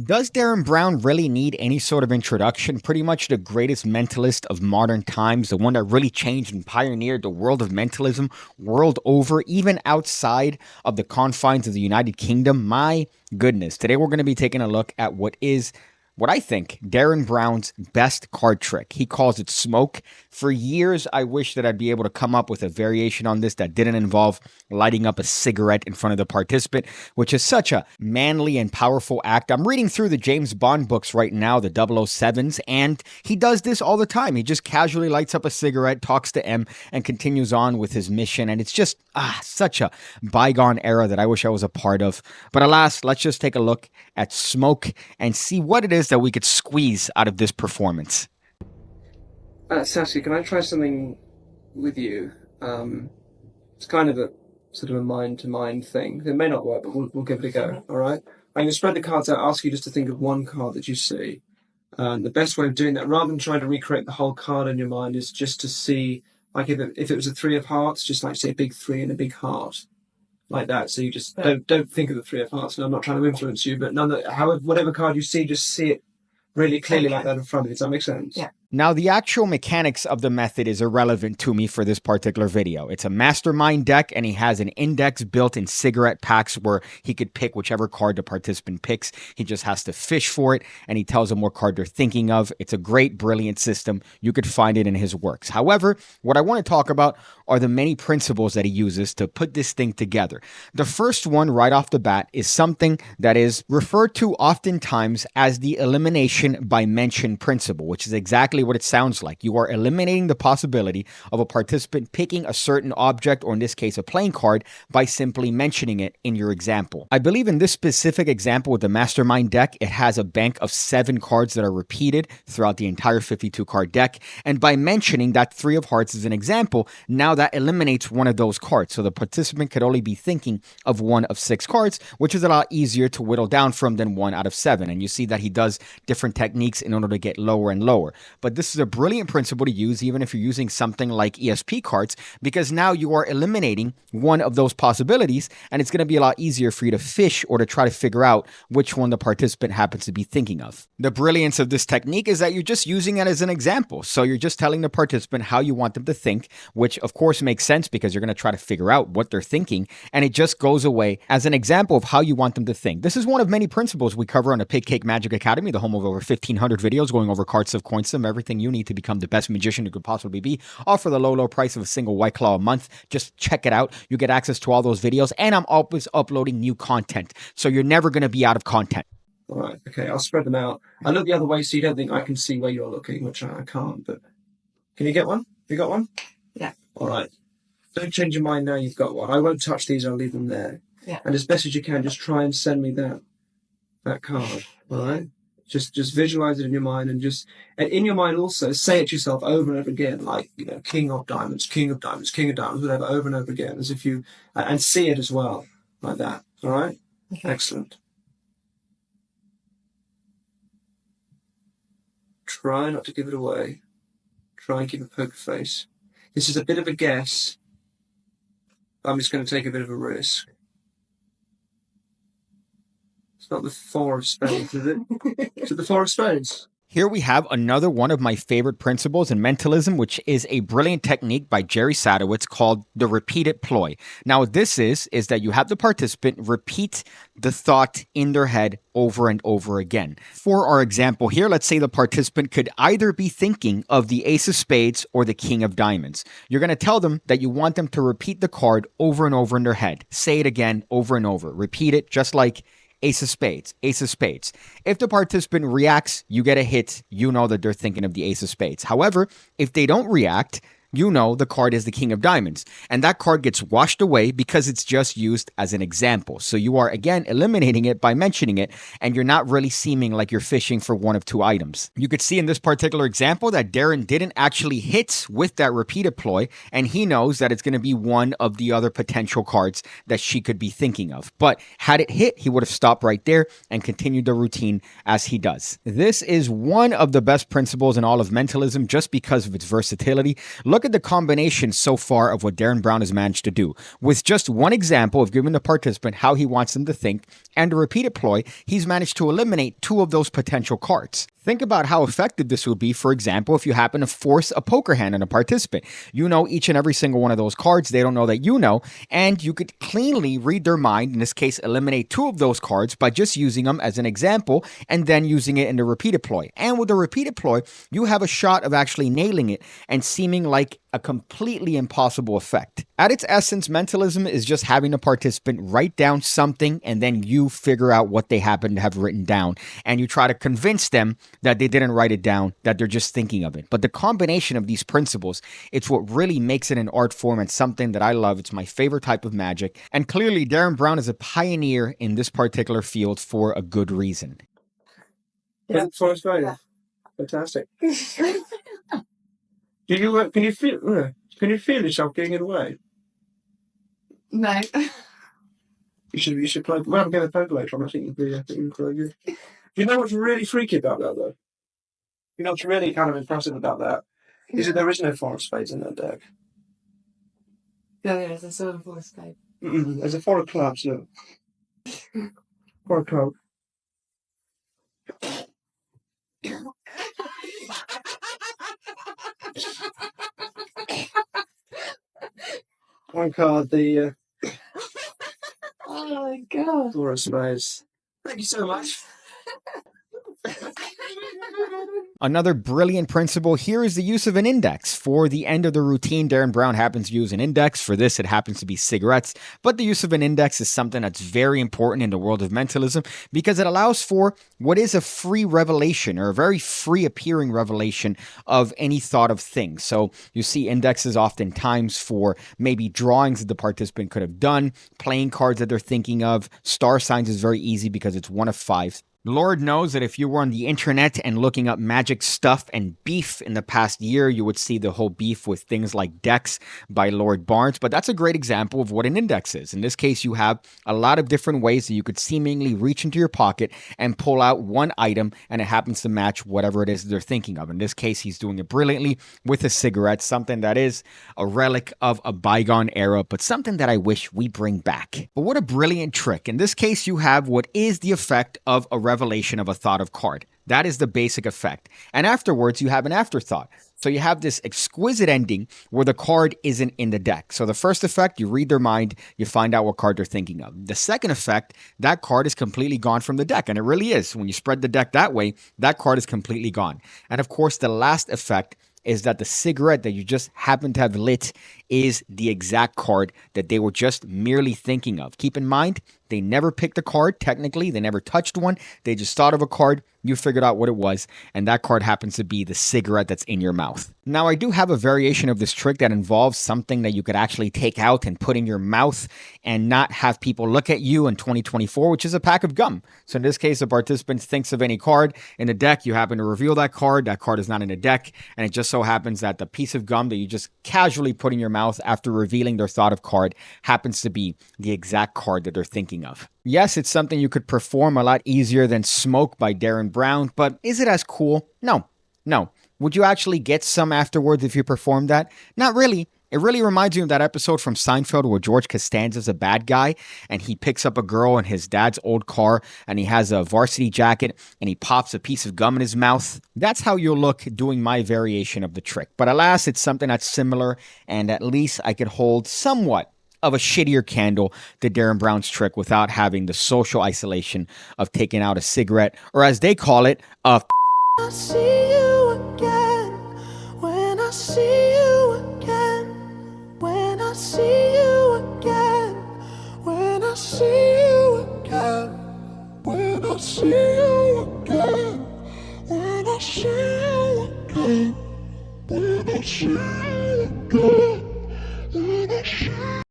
Does Derren Brown really need any sort of introduction? Pretty much the greatest mentalist of modern times, the one that really changed and pioneered the world of mentalism world over, even outside of the confines of the United Kingdom. My goodness. Today we're going to be taking a look at what I think Derren Brown's best card trick. He calls it smoke. For years, I wish that I'd be able to come up with a variation on this that didn't involve lighting up a cigarette in front of the participant, which is such a manly and powerful act. I'm reading through the James Bond books right now, the 007s, and he does this all the time. He just casually lights up a cigarette, talks to M, and continues on with his mission. And it's just such a bygone era that I wish I was a part of. But alas, let's just take a look at smoke and see what it is that we could squeeze out of this performance. Saskia, can I try something with you? It's kind of a sort of a mind-to-mind thing. It may not work, but we'll give it a go, all right? I'm going to spread the cards out, ask you just to think of one card that you see. The best way of doing that, rather than trying to recreate the whole card in your mind, is just to see, like if it was a three of hearts, just like say a big three and a big heart, like that. So you just don't think of the three of hearts. And I'm not trying to influence you, but whatever card you see, just see it really clearly like that in front of you. Does that make sense? Yeah. Now, the actual mechanics of the method is irrelevant to me for this particular video. It's a mastermind deck, and he has an index built in cigarette packs where he could pick whichever card the participant picks. He just has to fish for it, and he tells them what card they're thinking of. It's a great, brilliant system. You could find it in his works. However, what I want to talk about are the many principles that he uses to put this thing together. The first one, right off the bat, is something that is referred to oftentimes as the elimination by mention principle, which is exactly what it sounds like. You are eliminating the possibility of a participant picking a certain object, or in this case, a playing card, by simply mentioning it in your example. I believe in this specific example with the Mastermind deck, it has a bank of 7 cards that are repeated throughout the entire 52 card deck. And by mentioning that 3 of hearts as an example, now that eliminates one of those cards. So the participant could only be thinking of 1 of 6 cards, which is a lot easier to whittle down from than 1 out of 7. And you see that he does different techniques in order to get lower and lower. But this is a brilliant principle to use even if you're using something like ESP cards, because now you are eliminating one of those possibilities, and it's going to be a lot easier for you to fish or to try to figure out which one the participant happens to be thinking of. The brilliance of this technique is that you're just using it as an example. So you're just telling the participant how you want them to think, which of course makes sense because you're going to try to figure out what they're thinking, and it just goes away as an example of how you want them to think. This is one of many principles we cover on the PigCake Magic Academy, the home of over 1,500 videos going over cards of coin sim, everything you need to become the best magician you could possibly be, all for the low price of a single White Claw a month. Just check it out. You get access to all those videos, and I'm always uploading new content, so you're never going to be out of content. All right, okay, I'll spread them out. I look the other way so you don't think I can see where you're looking, which I can't, but can you get one? You got one? Yeah. All right. Don't change your mind now you've got one. I won't touch these, I'll leave them there. Yeah. And as best as you can, just try and send me that card, all right? Just visualize it in your mind, and in your mind also say it to yourself over and over again, like, king of diamonds, king of diamonds, king of diamonds, whatever, over and over again, as if you, and see it as well, like that, all right? Okay. Excellent. Try not to give it away. Try and keep a poker face. This is a bit of a guess. I'm just going to take a bit of a risk. It's not the 4 of spades, is it? Is it the 4 of spades? Here we have another one of my favorite principles in mentalism, which is a brilliant technique by Jerry Sadowitz called the repeated ploy. Now, what this is that you have the participant repeat the thought in their head over and over again. For our example here, let's say the participant could either be thinking of the ace of spades or the king of diamonds. You're going to tell them that you want them to repeat the card over and over in their head. Say it again over and over. Repeat it just like ace of spades, ace of spades. If the participant reacts, you get a hit. You know that they're thinking of the ace of spades. However, if they don't react, you know the card is the king of diamonds. And that card gets washed away because it's just used as an example. So you are, again, eliminating it by mentioning it, and you're not really seeming like you're fishing for one of 2 items. You could see in this particular example that Derren didn't actually hit with that repeated ploy, and he knows that it's going to be one of the other potential cards that she could be thinking of. But had it hit, he would have stopped right there and continued the routine as he does. This is one of the best principles in all of mentalism just because of its versatility. Look look at the combination so far of what Derren Brown has managed to do. With just one example of giving the participant how he wants them to think and a repeated ploy, he's managed to eliminate 2 of those potential cards. Think about how effective this would be, for example, if you happen to force a poker hand on a participant. You know each and every single one of those cards, they don't know that you know, and you could cleanly read their mind, in this case, eliminate 2 of those cards by just using them as an example and then using it in the repeated ploy. And with the repeated ploy, you have a shot of actually nailing it and seeming like a completely impossible effect. At its essence, mentalism is just having the participant write down something and then you figure out what they happen to have written down. And you try to convince them that they didn't write it down, that they're just thinking of it. But the combination of these principles, it's what really makes it an art form and something that I love. It's my favorite type of magic. And clearly, Derren Brown is a pioneer in this particular field for a good reason. Yeah, for Australia. Fantastic. Can you feel yourself getting in the way? No. You should play. We haven't got a poker later on. I think you'd be quite good. You know what's really freaky about that, though? You know what's really kind of impressive about that is that there is no 4 of spades in that deck. No, there is a sort of 4 of spades. There's a 4 of clubs. Look. 4 of clubs. One card, the Oh my god. 4 of spades. Thank you so much. Another brilliant principle here is the use of an index. For the end of the routine, Derren Brown happens to use an index. For this, it happens to be cigarettes. But the use of an index is something that's very important in the world of mentalism because it allows for what is a free revelation or a very free appearing revelation of any thought of thing. So you see indexes oftentimes for maybe drawings that the participant could have done, playing cards that they're thinking of. Star signs is very easy because it's 1 of 5. Lord knows that if you were on the internet and looking up magic stuff and beef in the past year, you would see the whole beef with things like decks by Lord Barnes. But that's a great example of what an index is. In this case, you have a lot of different ways that you could seemingly reach into your pocket and pull out one item, and it happens to match whatever it is they're thinking of. In this case, he's doing it brilliantly with a cigarette, something that is a relic of a bygone era, but something that I wish we bring back. But what a brilliant trick. In this case, you have what is the effect of a revelation of a thought of card. That is the basic effect. And afterwards, you have an afterthought. So you have this exquisite ending where the card isn't in the deck. So the first effect, you read their mind, you find out what card they're thinking of. The second effect, that card is completely gone from the deck. And it really is. When you spread the deck that way, that card is completely gone. And of course, the last effect is that the cigarette that you just happen to have lit is the exact card that they were just merely thinking of. Keep in mind, they never picked a card, technically. They never touched one. They just thought of a card. You figured out what it was, and that card happens to be the cigarette that's in your mouth. Now, I do have a variation of this trick that involves something that you could actually take out and put in your mouth and not have people look at you in 2024, which is a pack of gum. So in this case, a participant thinks of any card in the deck. You happen to reveal that card. That card is not in the deck, and it just so happens that the piece of gum that you just casually put in your mouth after revealing their thought of card happens to be the exact card that they're thinking of. Yes, it's something you could perform a lot easier than Smoke by Derren Brown, but is it as cool? No. Would you actually get some afterwards if you performed that? Not really. It really reminds me of that episode from Seinfeld where George Costanza's a bad guy and he picks up a girl in his dad's old car and he has a varsity jacket and he pops a piece of gum in his mouth. That's how you'll look doing my variation of the trick. But alas, it's something that's similar, and at least I could hold somewhat of a shittier candle to Derren Brown's trick without having the social isolation of taking out a cigarette, or as they call it, a I see you again, when I see you again, when I see you again, when I see you again, when I see you again, when I see you again, when I see you again, when I see you again.